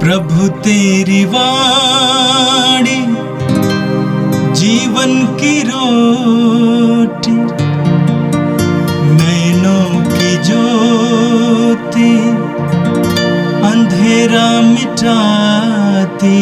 प्रभु तेरी वाणी जीवन की रोटी, नैनों की ज्योति अंधेरा मिटाती।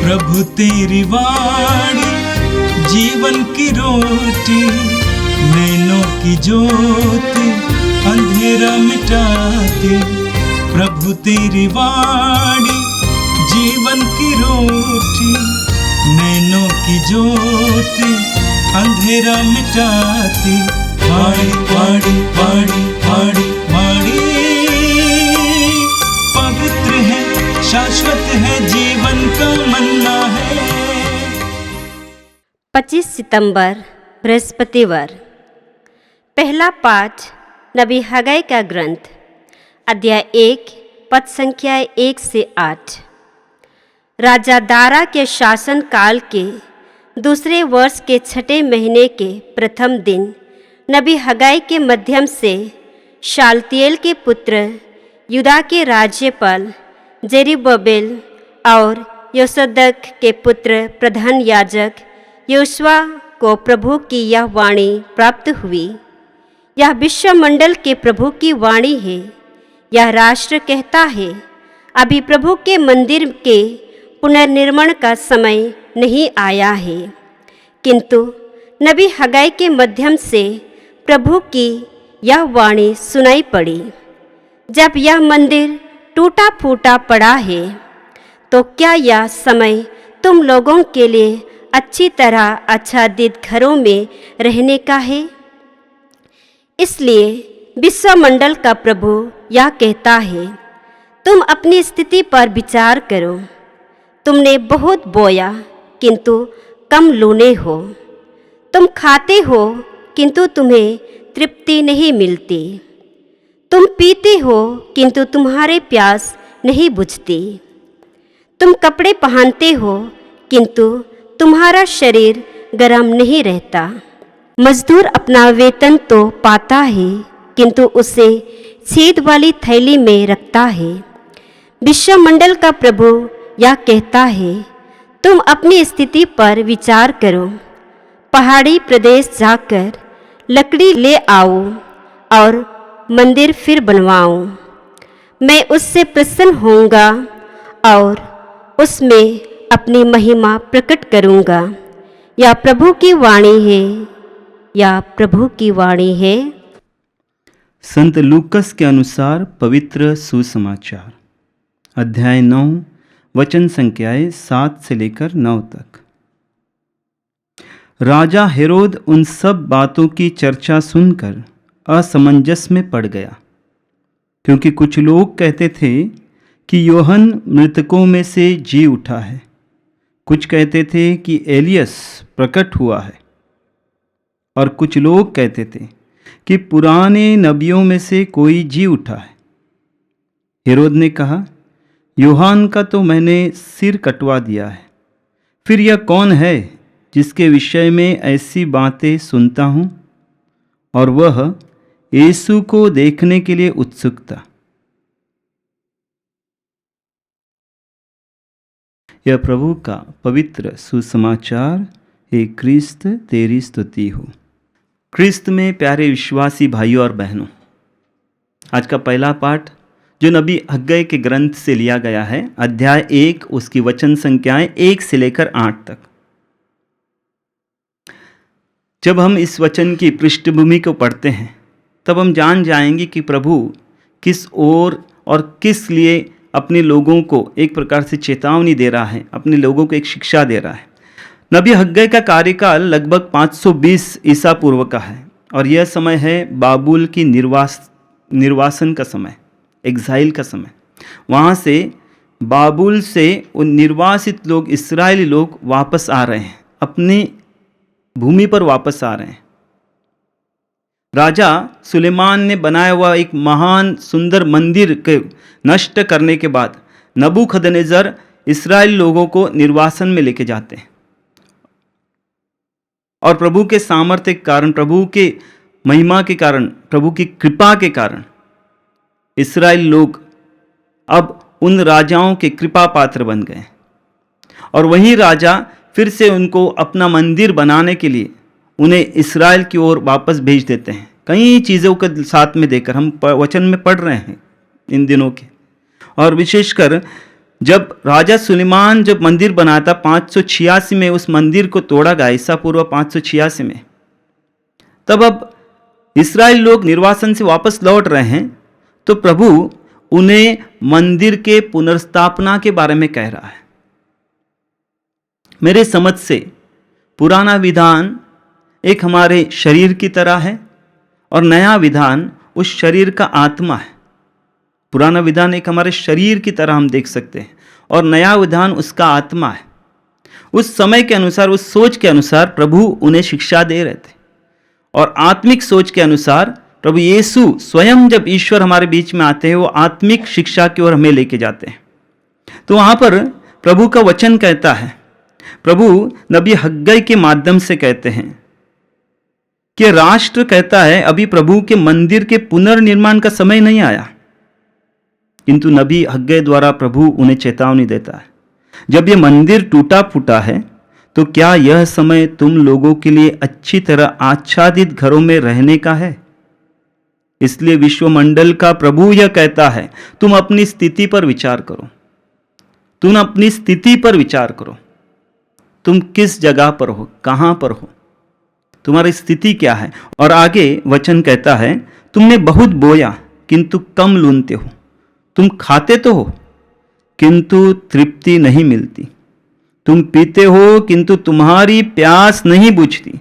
प्रभु तेरी वाणी जीवन की रोटी, नैनों की ज्योति अंधेरा मिटाती। प्रभु तेरी वाणी जीवन की रोटी, नैनों की ज्योति अंधेरा मिटाती। वाणी वाणी वाणी वाणी वाणी पवित्र है, शाश्वत है, जीवन का मन्ना है। 25 सितंबर बृहस्पतिवार। पहला पाठ नबी हग्गाई का ग्रंथ, अध्याय 1, पद संख्या 1 से 8। राजा दारा के शासन काल के दूसरे वर्ष के 6 महीने के प्रथम दिन नबी हग्गाई के माध्यम से शालतिएल के पुत्र यूदा के राज्यपाल जेरुब्बाबेल और योसदक के पुत्र प्रधान याजक योशुआ को प्रभु की यह वाणी प्राप्त हुई। यह विश्वमंडल के प्रभु की वाणी है। यह राष्ट्र कहता है, अभी प्रभु के मंदिर के पुनर्निर्माण का समय नहीं आया है। किंतु नबी हग्गाई के माध्यम से प्रभु की यह वाणी सुनाई पड़ी, जब यह मंदिर टूटा फूटा पड़ा है, तो क्या यह समय तुम लोगों के लिए अच्छी तरह आच्छादित घरों में रहने का है? इसलिए विश्वमंडल का प्रभु यह कहता है, तुम अपनी स्थिति पर विचार करो। तुमने बहुत बोया किंतु कम लूने हो, तुम खाते हो किंतु तुम्हें तृप्ति नहीं मिलती, तुम पीते हो किंतु तुम्हारे प्यास नहीं बुझती, तुम कपड़े पहनते हो किंतु तुम्हारा शरीर गर्म नहीं रहता। मजदूर अपना वेतन तो पाता है किंतु उसे छेद वाली थैली में रखता है। विश्वमंडल का प्रभु यह कहता है, तुम अपनी स्थिति पर विचार करो। पहाड़ी प्रदेश जाकर लकड़ी ले आओ और मंदिर फिर बनवाऊं। मैं उससे प्रसन्न होऊंगा और उसमें अपनी महिमा प्रकट करूंगा। यह प्रभु की वाणी है, यह प्रभु की वाणी है। संत लूकस के अनुसार पवित्र सुसमाचार, अध्याय 9, वचन संख्याएं 7 से लेकर 9 तक। राजा हेरोद उन सब बातों की चर्चा सुनकर असमंजस में पड़ गया, क्योंकि कुछ लोग कहते थे कि यूहन्ना मृतकों में से जी उठा है, कुछ कहते थे कि एलियस प्रकट हुआ है, और कुछ लोग कहते थे कि पुराने नबियों में से कोई जी उठा है। हेरोद ने कहा, यूहन्ना का तो मैंने सिर कटवा दिया है, फिर यह कौन है जिसके विषय में ऐसी बातें सुनता हूँ? और वह यीशु को देखने के लिए उत्सुक था। यह प्रभु का पवित्र सुसमाचार। हे क्रिस्त तेरी स्तुति हो। क्रिस्त में प्यारे विश्वासी भाइयों और बहनों, आज का पहला पाठ जो नबी हग्गाई के ग्रंथ से लिया गया है, अध्याय 1, उसकी वचन संख्याएं 1 से लेकर 8 तक। जब हम इस वचन की पृष्ठभूमि को पढ़ते हैं, तब हम जान जाएंगे कि प्रभु किस ओर और किस लिए अपने लोगों को एक प्रकार से चेतावनी दे रहा है, अपने लोगों को एक शिक्षा दे रहा है। नबी हग्गाई का कार्यकाल लगभग 520 ईसा पूर्व का है, और यह समय है बाबुल की निर्वासन का समय, एग्जाइल का समय। वहाँ से बाबुल से उन निर्वासित लोग, इस्राएली लोग वापस आ रहे हैं, अपनी भूमि पर वापस आ रहे हैं। राजा सुलेमान ने बनाया हुआ एक महान सुंदर मंदिर के नष्ट करने के बाद नबूखदनेस्सर इस्राएल लोगों को निर्वासन में लेके जाते हैं। और प्रभु के सामर्थ्य के कारण, प्रभु के महिमा के कारण, प्रभु की कृपा के कारण इस्राएल लोग अब उन राजाओं के कृपा पात्र बन गए। और वही राजा फिर से उनको अपना मंदिर बनाने के लिए उन्हें इस्राएल की ओर वापस भेज देते हैं, कई चीज़ों के साथ में देकर। हम वचन में पढ़ रहे हैं इन दिनों के। और विशेषकर जब राजा सुलेमान जब मंदिर बनाया था 586 में, उस मंदिर को तोड़ा गया ईसा पूर्व 586 में, तब अब इस्राएल लोग निर्वासन से वापस लौट रहे हैं, तो प्रभु उन्हें मंदिर के पुनर्स्थापना के बारे में कह रहा है। मेरे समझ से पुराना विधान एक हमारे शरीर की तरह है और नया विधान उस शरीर का आत्मा है। पुराना विधान एक हमारे शरीर की तरह हम देख सकते हैं और नया विधान उसका आत्मा है। उस समय के अनुसार, उस सोच के अनुसार प्रभु उन्हें शिक्षा दे रहे थे। और आत्मिक सोच के अनुसार प्रभु यीशु स्वयं, जब ईश्वर हमारे बीच में आते हैं, वो आत्मिक शिक्षा की ओर हमें लेके जाते हैं। तो वहाँ पर प्रभु का वचन कहता है, प्रभु नबी हग्गई के माध्यम से कहते हैं कि राष्ट्र कहता है अभी प्रभु के मंदिर के पुनर्निर्माण का समय नहीं आया, किंतु नबी हग्गई द्वारा प्रभु उन्हें चेतावनी देता है, जब ये मंदिर टूटा फूटा है तो क्या यह समय तुम लोगों के लिए अच्छी तरह आच्छादित घरों में रहने का है? इसलिए विश्वमंडल का प्रभु यह कहता है, तुम अपनी स्थिति पर विचार करो। तुम अपनी स्थिति पर विचार करो। तुम किस जगह पर हो, कहां पर हो, तुम्हारी स्थिति क्या है? और आगे वचन कहता है, तुमने बहुत बोया किंतु कम लूनते हो, तुम खाते तो हो किंतु तृप्ति नहीं मिलती, तुम पीते हो किंतु तुम्हारी प्यास नहीं बुझती,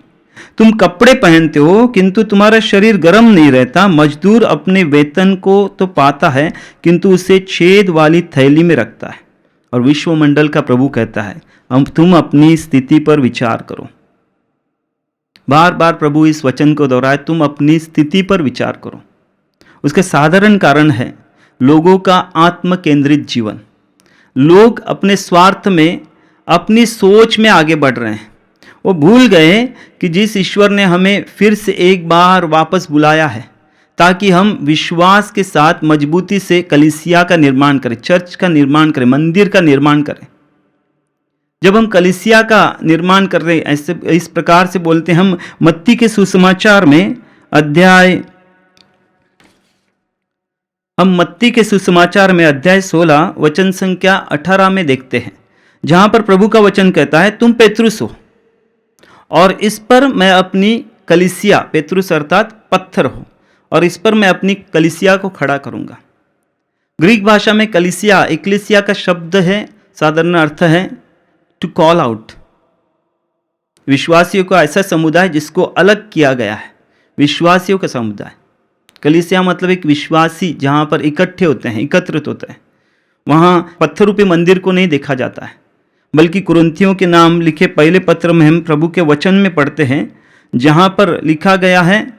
तुम कपड़े पहनते हो किंतु तुम्हारा शरीर गर्म नहीं रहता, मजदूर अपने वेतन को तो पाता है किंतु उसे छेद वाली थैली में रखता है। और विश्वमंडल का प्रभु कहता है, अब तुम अपनी स्थिति पर विचार करो। बार बार प्रभु इस वचन को दोहराए, तुम अपनी स्थिति पर विचार करो। उसके साधारण कारण है लोगों का आत्म केंद्रित जीवन। लोग अपने स्वार्थ में, अपनी सोच में आगे बढ़ रहे हैं। वो भूल गए कि जिस ईश्वर ने हमें फिर से एक बार वापस बुलाया है ताकि हम विश्वास के साथ मजबूती से कलीसिया का निर्माण करें, चर्च का निर्माण करें, मंदिर का निर्माण करें। जब हम कलीसिया का निर्माण कर रहे हैं, ऐसे इस प्रकार से बोलते हैं, हम मत्ती के सुसमाचार में अध्याय 16 वचन संख्या 18 में देखते हैं, जहां पर प्रभु का वचन कहता है, तुम पेतरुस हो और इस पर मैं अपनी कलीसिया, पेतरुस अर्थात पत्थर हो, और इस पर मैं अपनी कलीसिया को खड़ा करूंगा। ग्रीक भाषा में कलीसिया, एक्लेसिया का शब्द है, साधारण अर्थ है टू कॉल आउट। विश्वासियों का ऐसा समुदाय जिसको अलग किया गया है, विश्वासियों का समुदाय। कलीसिया मतलब एक विश्वासी जहां पर इकट्ठे होते हैं, एकत्रित होते हैं। वहां पत्थर रूपी मंदिर को नहीं देखा जाता है, बल्कि कुरिन्थियों के नाम लिखे पहले पत्र में हम प्रभु के वचन में पढ़ते हैं, जहां पर लिखा गया है,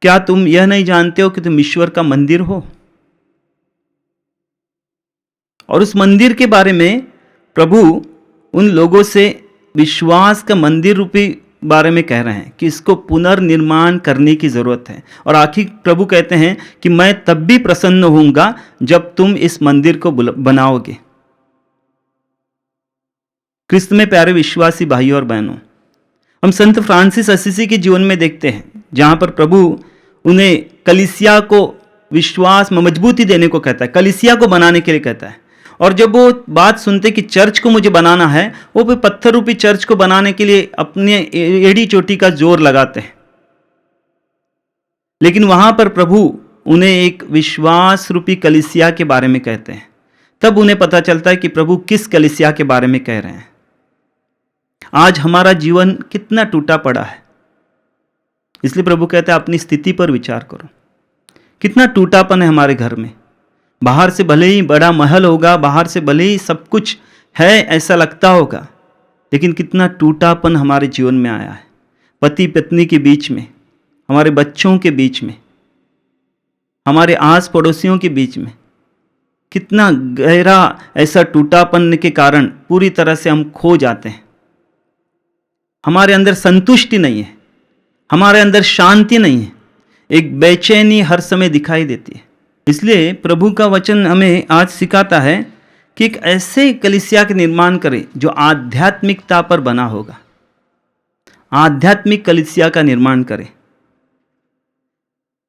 क्या तुम यह नहीं जानते हो कि तुम ईश्वर का मंदिर हो? और उस मंदिर के बारे में प्रभु उन लोगों से विश्वास का मंदिर रूपी बारे में कह रहे हैं कि इसको पुनर्निर्माण करने की जरूरत है। और आखिर प्रभु कहते हैं कि मैं तब भी प्रसन्न होऊंगा जब तुम इस मंदिर को बनाओगे। क्रिस्त में प्यारे विश्वासी भाइयों और बहनों, हम संत फ्रांसिस असीसी के जीवन में देखते हैं, जहां पर प्रभु उन्हें कलीसिया को विश्वास में मजबूती देने को कहता है, कलीसिया को बनाने के लिए कहता है। और जब वो बात सुनते कि चर्च को मुझे बनाना है, वो भी पत्थर रूपी चर्च को बनाने के लिए अपने एड़ी चोटी का जोर लगाते हैं। लेकिन वहां पर प्रभु उन्हें एक विश्वास रूपी कलीसिया के बारे में कहते हैं। तब उन्हें पता चलता है कि प्रभु किस कलीसिया के बारे में कह रहे हैं। आज हमारा जीवन कितना टूटा पड़ा है, इसलिए प्रभु कहते हैं अपनी स्थिति पर विचार करो। कितना टूटापन है हमारे घर में। बाहर से भले ही बड़ा महल होगा, बाहर से भले ही सब कुछ है ऐसा लगता होगा, लेकिन कितना टूटापन हमारे जीवन में आया है। पति पत्नी के बीच में, हमारे बच्चों के बीच में, हमारे आस पड़ोसियों के बीच में कितना गहरा ऐसा टूटापन के कारण पूरी तरह से हम खो जाते हैं। हमारे अंदर संतुष्टि नहीं है, हमारे अंदर शांति नहीं है, एक बेचैनी हर समय दिखाई देती है। इसलिए प्रभु का वचन हमें आज सिखाता है कि एक ऐसे कलीसिया के निर्माण करें जो आध्यात्मिकता पर बना होगा। आध्यात्मिक कलीसिया का निर्माण करें।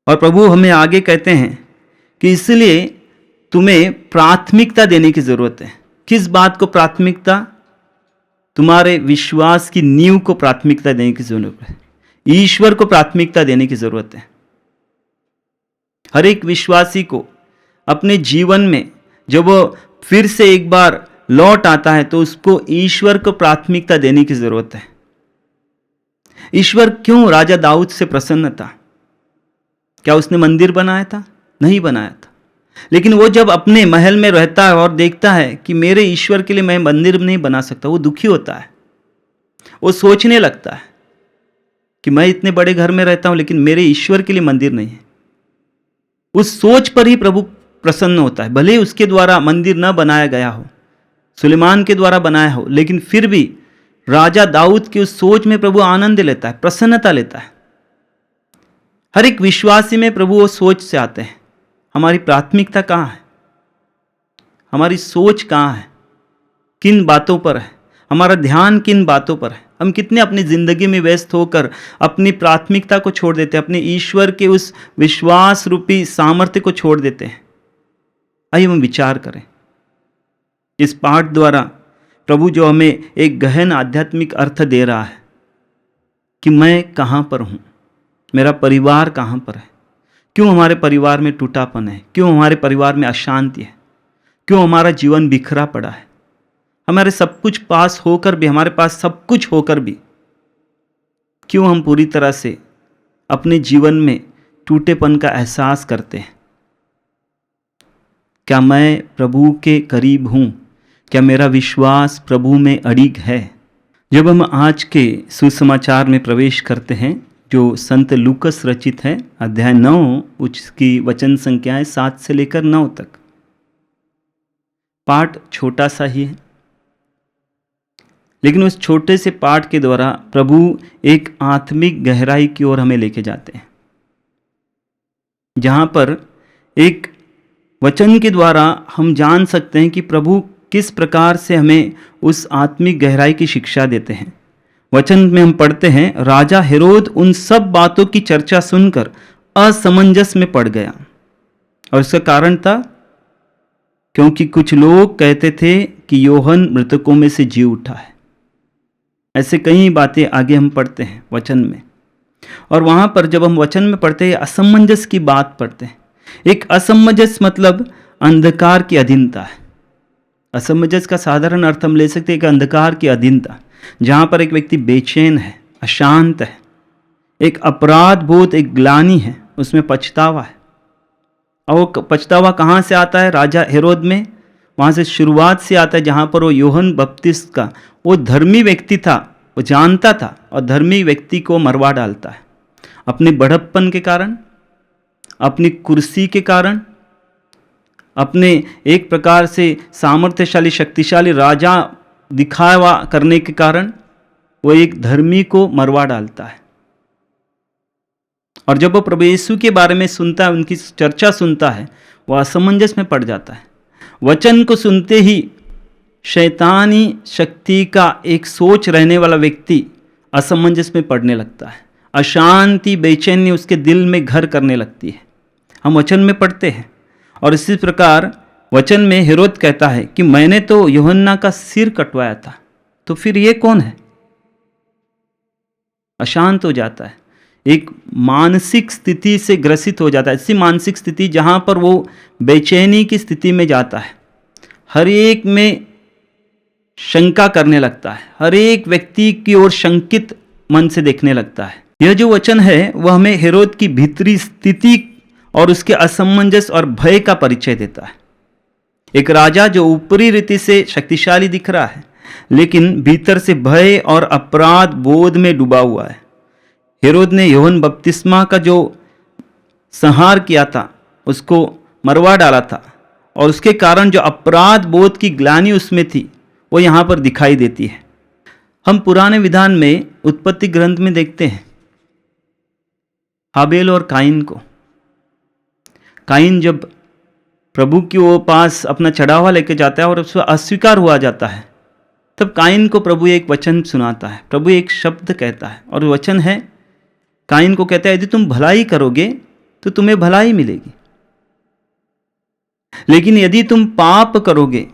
और प्रभु हमें आगे कहते हैं कि इसलिए तुम्हें प्राथमिकता देने की जरूरत है। किस बात को प्राथमिकता? तुम्हारे विश्वास की नींव को प्राथमिकता देने की जरूरत है। ईश्वर को प्राथमिकता देने की जरूरत है। हर एक विश्वासी को अपने जीवन में जब वो फिर से एक बार लौट आता है तो उसको ईश्वर को प्राथमिकता देने की जरूरत है। ईश्वर क्यों राजा दाऊद से प्रसन्न था? क्या उसने मंदिर बनाया था? नहीं बनाया था। लेकिन वो जब अपने महल में रहता है और देखता है कि मेरे ईश्वर के लिए मैं मंदिर नहीं बना सकता, वो दुखी होता है। वो सोचने लगता है कि मैं इतने बड़े घर में रहता हूं लेकिन मेरे ईश्वर के लिए मंदिर नहीं है। उस सोच पर ही प्रभु प्रसन्न होता है। भले ही उसके द्वारा मंदिर न बनाया गया हो, सुलेमान के द्वारा बनाया हो, लेकिन फिर भी राजा दाऊद की उस सोच में प्रभु आनंद लेता है, प्रसन्नता लेता है। हर एक विश्वासी में प्रभु वो सोच से आते हैं। हमारी प्राथमिकता कहाँ है? हमारी सोच कहाँ है? किन बातों पर है? हमारा ध्यान किन बातों पर है? हम कितने अपनी जिंदगी में व्यस्त होकर अपनी प्राथमिकता को छोड़ देते हैं, अपने ईश्वर के उस विश्वास रूपी सामर्थ्य को छोड़ देते हैं। आइए हम विचार करें। इस पाठ द्वारा प्रभु जो हमें एक गहन आध्यात्मिक अर्थ दे रहा है कि मैं कहाँ पर हूँ, मेरा परिवार कहाँ पर है, क्यों हमारे परिवार में टूटापन है, क्यों हमारे परिवार में अशांति है, क्यों हमारा जीवन बिखरा पड़ा है, हमारे सब कुछ पास होकर भी, हमारे पास सब कुछ होकर भी क्यों हम पूरी तरह से अपने जीवन में टूटेपन का एहसास करते हैं। क्या मैं प्रभु के करीब हूँ? क्या मेरा विश्वास प्रभु में अड़िग है? जब हम आज के सुसमाचार में प्रवेश करते हैं जो संत लूकस रचित है, अध्याय 9, उसकी वचन संख्याएं 7 से लेकर 9 तक। पाठ छोटा सा ही है, लेकिन उस छोटे से पाठ के द्वारा प्रभु एक आत्मिक गहराई की ओर हमें लेके जाते हैं, जहां पर एक वचन के द्वारा हम जान सकते हैं कि प्रभु किस प्रकार से हमें उस आत्मिक गहराई की शिक्षा देते हैं। वचन में हम पढ़ते हैं, राजा हेरोद उन सब बातों की चर्चा सुनकर असमंजस में पड़ गया। और इसका कारण था क्योंकि कुछ लोग कहते थे कि यूहन्ना मृतकों में से जी उठा है। ऐसे कई बातें आगे हम पढ़ते हैं वचन में, और वहां पर जब हम वचन में पढ़ते हैं असमंजस की बात पढ़ते हैं। एक असमंजस मतलब अंधकार की अधीनता है। असमंजस का साधारण अर्थ हम ले सकते हैं कि अंधकार की अधीनता, जहां पर एक व्यक्ति बेचैन है, अशांत है, एक अपराध बोध, एक ग्लानि है, उसमें पछतावा है। और वो पछतावा कहाँ से आता है? राजा हेरोद में। वहाँ से शुरुआत से आता है जहाँ पर वो यूहन्ना बपतिस्मा का वो धर्मी व्यक्ति था, वो जानता था, और धर्मी व्यक्ति को मरवा डालता है अपने बड़प्पन के कारण, अपनी कुर्सी के कारण, अपने एक प्रकार से सामर्थ्यशाली शक्तिशाली राजा दिखावा करने के कारण वो एक धर्मी को मरवा डालता है। और जब वो प्रभु यीशु के बारे में सुनता है, उनकी चर्चा सुनता है, वह असमंजस में पड़ जाता है। वचन को सुनते ही शैतानी शक्ति का एक सोच रहने वाला व्यक्ति असमंजस में पड़ने लगता है। अशांति, बेचैनी उसके दिल में घर करने लगती है। हम वचन में पढ़ते हैं, और इसी प्रकार वचन में हेरोद कहता है कि मैंने तो यूहन्ना का सिर कटवाया था, तो फिर ये कौन है? अशांत हो जाता है, एक मानसिक स्थिति से ग्रसित हो जाता है। ऐसी मानसिक स्थिति जहां पर वो बेचैनी की स्थिति में जाता है, हर एक में शंका करने लगता है, हर एक व्यक्ति की ओर शंकित मन से देखने लगता है। यह जो वचन है वह हमें हेरोद की भीतरी स्थिति और उसके असमंजस और भय का परिचय देता है। एक राजा जो ऊपरी रीति से शक्तिशाली दिख रहा है, लेकिन भीतर से भय और अपराध बोध में डूबा हुआ है। हेरोद ने यूहन्ना बपतिस्मा का जो संहार किया था, उसको मरवा डाला था, और उसके कारण जो अपराध बोध की ग्लानि उसमें थी वो यहाँ पर दिखाई देती है। हम पुराने विधान में उत्पत्ति ग्रंथ में देखते हैं हाबेल और काइन को। काइन जब प्रभु की वो पास अपना चढ़ावा लेके जाता है और उसका अस्वीकार हुआ जाता है, तब काइन को प्रभु एक वचन सुनाता है। प्रभु एक शब्द कहता है और वचन है, काइन को कहता है यदि तुम भलाई करोगे तो तुम्हें भलाई मिलेगी, लेकिन यदि तुम पाप करोगे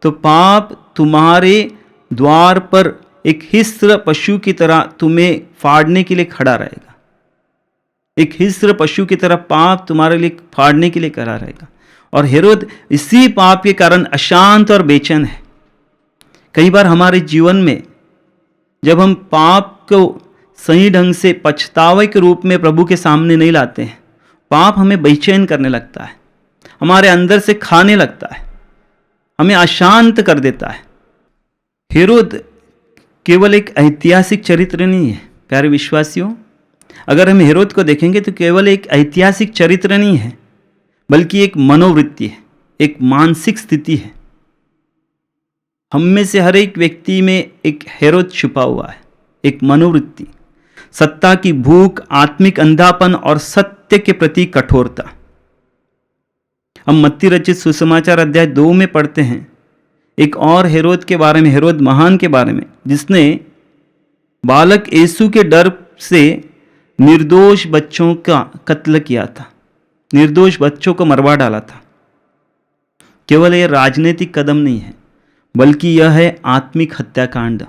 तो पाप तुम्हारे द्वार पर एक हिस्र पशु की तरह तुम्हें फाड़ने के लिए खड़ा रहेगा। एक हिस्र पशु की तरह पाप तुम्हारे लिए फाड़ने के लिए खड़ा रहेगा। और हेरोद इसी पाप के कारण अशांत और बेचैन है। कई बार हमारे जीवन में जब हम पाप को सही ढंग से पछतावे के रूप में प्रभु के सामने नहीं लाते हैं, पाप हमें बेचैन करने लगता है, हमारे अंदर से खाने लगता है, हमें अशांत कर देता है। हेरोद केवल एक ऐतिहासिक चरित्र नहीं है प्यारे विश्वासियों। अगर हम हेरोद को देखेंगे तो केवल एक ऐतिहासिक चरित्र नहीं है, बल्कि एक मनोवृत्ति है, एक मानसिक स्थिति है। हम में से हर एक व्यक्ति में एक हेरोद छुपा हुआ है, एक मनोवृत्ति, सत्ता की भूख, आत्मिक अंधापन और सत्य के प्रति कठोरता। हम मत्ती रचित सुसमाचार अध्याय 2 में पढ़ते हैं एक और हेरोद के बारे में, हेरोद महान के बारे में, जिसने बालक यीशु के डर से निर्दोष बच्चों का कत्ल किया था, निर्दोष बच्चों को मरवा डाला था। केवल यह राजनीतिक कदम नहीं है, बल्कि यह है आत्मिक हत्याकांड,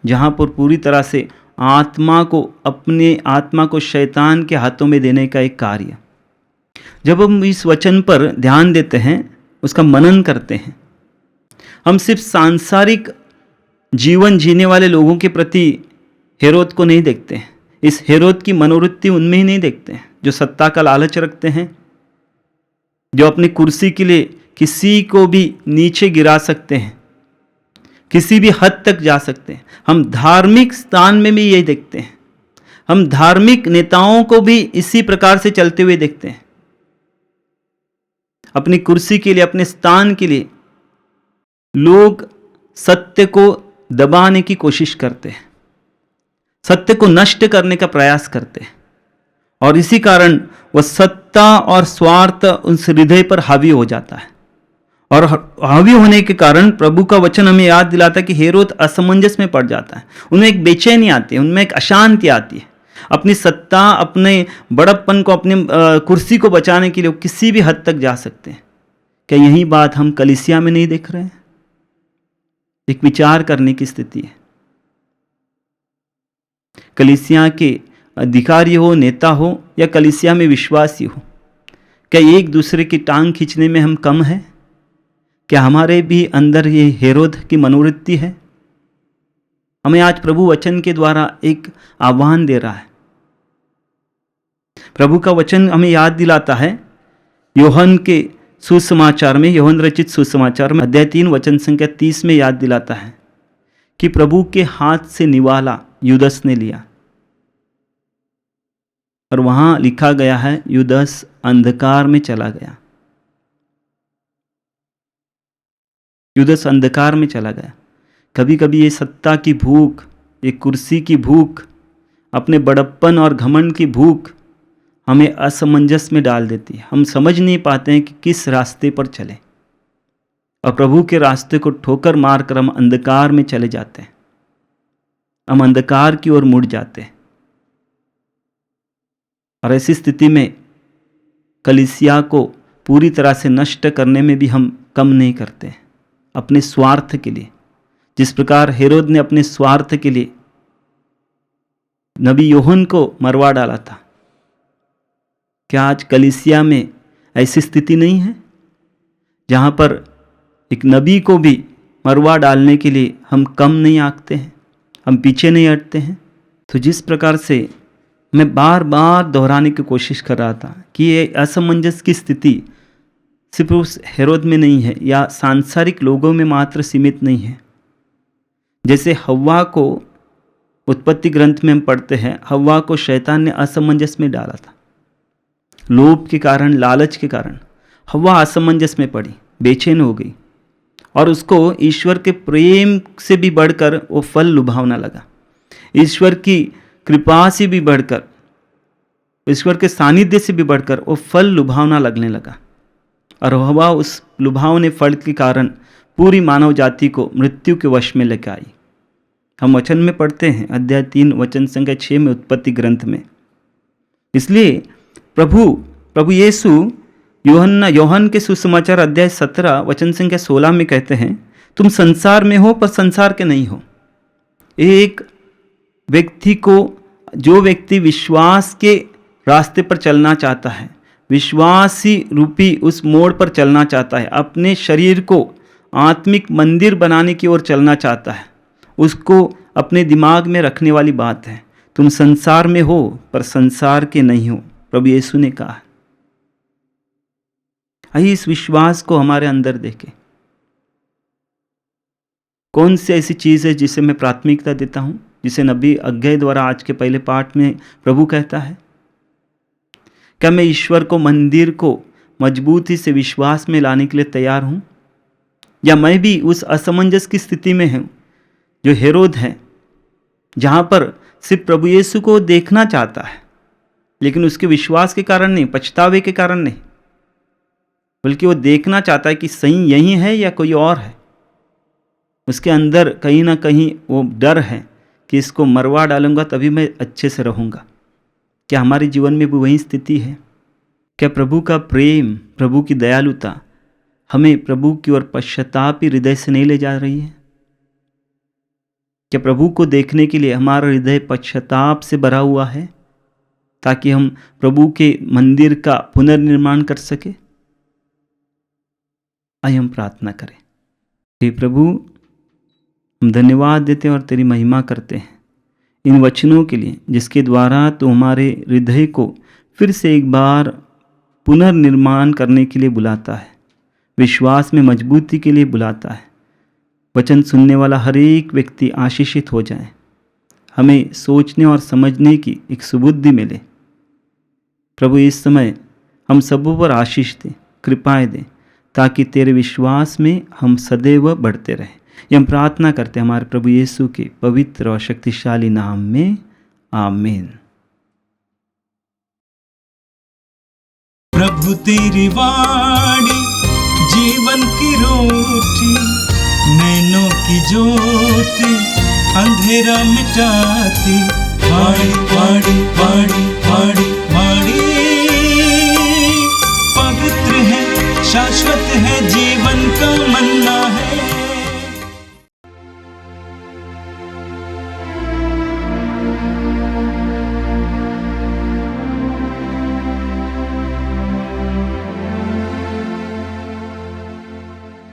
जहां पर पूरी तरह से अपने आत्मा को शैतान के हाथों में देने का एक कार्य। जब हम इस वचन पर ध्यान देते हैं, उसका मनन करते हैं, हम सिर्फ सांसारिक जीवन जीने वाले लोगों के प्रति हेरोद को नहीं देखते हैं। इस हेरोद की मनोवृत्ति उनमें ही नहीं देखते हैं जो सत्ता का लालच रखते हैं, जो अपनी कुर्सी के लिए किसी को भी नीचे गिरा सकते हैं, किसी भी हद तक जा सकते हैं। हम धार्मिक स्थान में भी यही देखते हैं। हम धार्मिक नेताओं को भी इसी प्रकार से चलते हुए देखते हैं। अपनी कुर्सी के लिए, अपने स्थान के लिए लोग सत्य को दबाने की कोशिश करते हैं, सत्य को नष्ट करने का प्रयास करते हैं, और इसी कारण वह सत्ता और स्वार्थ उस हृदय पर हावी हो जाता है। और हावी होने के कारण प्रभु का वचन हमें याद दिलाता है कि हेरोद असमंजस में पड़ जाता है। उनमें एक बेचैनी आती है, उनमें एक अशांति आती है। अपनी सत्ता, अपने बड़प्पन को, अपनी कुर्सी को बचाने के लिए किसी भी हद तक जा सकते हैं। क्या यही बात हम कलीसिया में नहीं देख रहे हैं? एक विचार करने की स्थिति है। कलीसिया के अधिकारी हो, नेता हो, या कलीसिया में विश्वासी हो, क्या एक दूसरे की टांग खींचने में हम कम है? क्या हमारे भी अंदर ये हेरोद की मनोवृत्ति है? हमें आज प्रभु वचन के द्वारा एक आह्वान दे रहा है। प्रभु का वचन हमें याद दिलाता है, यूहन्ना के सुसमाचार में, यूहन्ना रचित सुसमाचार में अध्याय 3 वचन संख्या 30 में याद दिलाता है कि प्रभु के हाथ से निवाला यूदस ने लिया, और वहां लिखा गया है यूदस अंधकार में चला गया। यूदस अंधकार में चला गया। कभी कभी ये सत्ता की भूख, ये कुर्सी की भूख, अपने बड़प्पन और घमंड की भूख हमें असमंजस में डाल देती है। हम समझ नहीं पाते हैं कि किस रास्ते पर चले, और प्रभु के रास्ते को ठोकर मारकर हम अंधकार में चले जाते हैं। हम अंधकार की ओर मुड़ जाते हैं, और ऐसी स्थिति में कलीसिया को पूरी तरह से नष्ट करने में भी हम कम नहीं करते हैं, अपने स्वार्थ के लिए। जिस प्रकार हेरोद ने अपने स्वार्थ के लिए नबी यूहन्ना को मरवा डाला था, क्या आज कलीसिया में ऐसी स्थिति नहीं है जहां पर एक नबी को भी मरवा डालने के लिए हम कम नहीं आंकते हैं, हम पीछे नहीं हटते हैं? तो जिस प्रकार से मैं बार बार दोहराने की कोशिश कर रहा था कि ये असमंजस की स्थिति सिर्फ उस हेरोद में नहीं है, या सांसारिक लोगों में मात्र सीमित नहीं है। जैसे हव्वा को उत्पत्ति ग्रंथ में हम पढ़ते हैं, हव्वा को शैतान ने असमंजस में डाला था, लोभ के कारण, लालच के कारण। हवा असमंजस में पड़ी, बेचैन हो गई और उसको ईश्वर के प्रेम से भी बढ़कर वो फल लुभावना लगा, ईश्वर की कृपा से भी बढ़कर, ईश्वर के सानिध्य से भी बढ़कर वो फल लुभावना लगने लगा। और हवा उस लुभावने फल के कारण पूरी मानव जाति को मृत्यु के वश में लेकर आई। हम वचन में पढ़ते हैं, अध्याय 3 वचन संख्या 6 में उत्पत्ति ग्रंथ में। इसलिए प्रभु यीशु यूहन्ना के सुसमाचार अध्याय 17 वचन संख्या 16 में कहते हैं, तुम संसार में हो पर संसार के नहीं हो। एक व्यक्ति को, जो व्यक्ति विश्वास के रास्ते पर चलना चाहता है, विश्वासी रूपी उस मोड़ पर चलना चाहता है, अपने शरीर को आत्मिक मंदिर बनाने की ओर चलना चाहता है, उसको अपने दिमाग में रखने वाली बात है, तुम संसार में हो पर संसार के नहीं हो, प्रभु यीशु ने कहा। आइए इस विश्वास को हमारे अंदर देखें। कौन सी ऐसी चीज़ है जिसे मैं प्राथमिकता देता हूं, जिसे नबी अग्गय द्वारा आज के पहले पाठ में प्रभु कहता है? क्या मैं ईश्वर को, मंदिर को मजबूती से विश्वास में लाने के लिए तैयार हूं, या मैं भी उस असमंजस की स्थिति में हूं जो हेरोद है, जहां पर सिर्फ प्रभु यीशु को देखना चाहता है, लेकिन उसके विश्वास के कारण नहीं, पछतावे के कारण नहीं, बल्कि वो देखना चाहता है कि सही यही है या कोई और है। उसके अंदर कहीं ना कहीं वो डर है कि इसको मरवा डालूंगा तभी मैं अच्छे से रहूँगा। क्या हमारे जीवन में भी वही स्थिति है? क्या प्रभु का प्रेम, प्रभु की दयालुता हमें प्रभु की ओर पश्चातापी हृदय से नहीं ले जा रही है? क्या प्रभु को देखने के लिए हमारा हृदय पश्चाताप से भरा हुआ है, ताकि हम प्रभु के मंदिर का पुनर्निर्माण कर सके? आइए हम प्रार्थना करें। हे प्रभु, हम धन्यवाद देते हैं और तेरी महिमा करते हैं इन वचनों के लिए, जिसके द्वारा तो हमारे हृदय को फिर से एक बार पुनर्निर्माण करने के लिए बुलाता है, विश्वास में मजबूती के लिए बुलाता है। वचन सुनने वाला हर एक व्यक्ति आशीषित हो जाए, हमें सोचने और समझने की एक सुबुद्धि मिले। प्रभु, इस समय हम सबों पर आशीष दे, कृपाएं दे, ताकि तेरे विश्वास में हम सदैव बढ़ते रहें। ये हम प्रार्थना करते हैं हमारे प्रभु यीशु के पवित्र और शक्तिशाली नाम में, आमीन। प्रभु तेरी वाणी जीवन की रोटी, नैनों की ज्योति अंधेरा मिटाती, वाणी वाणी वाणी वाणी वाणी पवित्र है, शाश्वत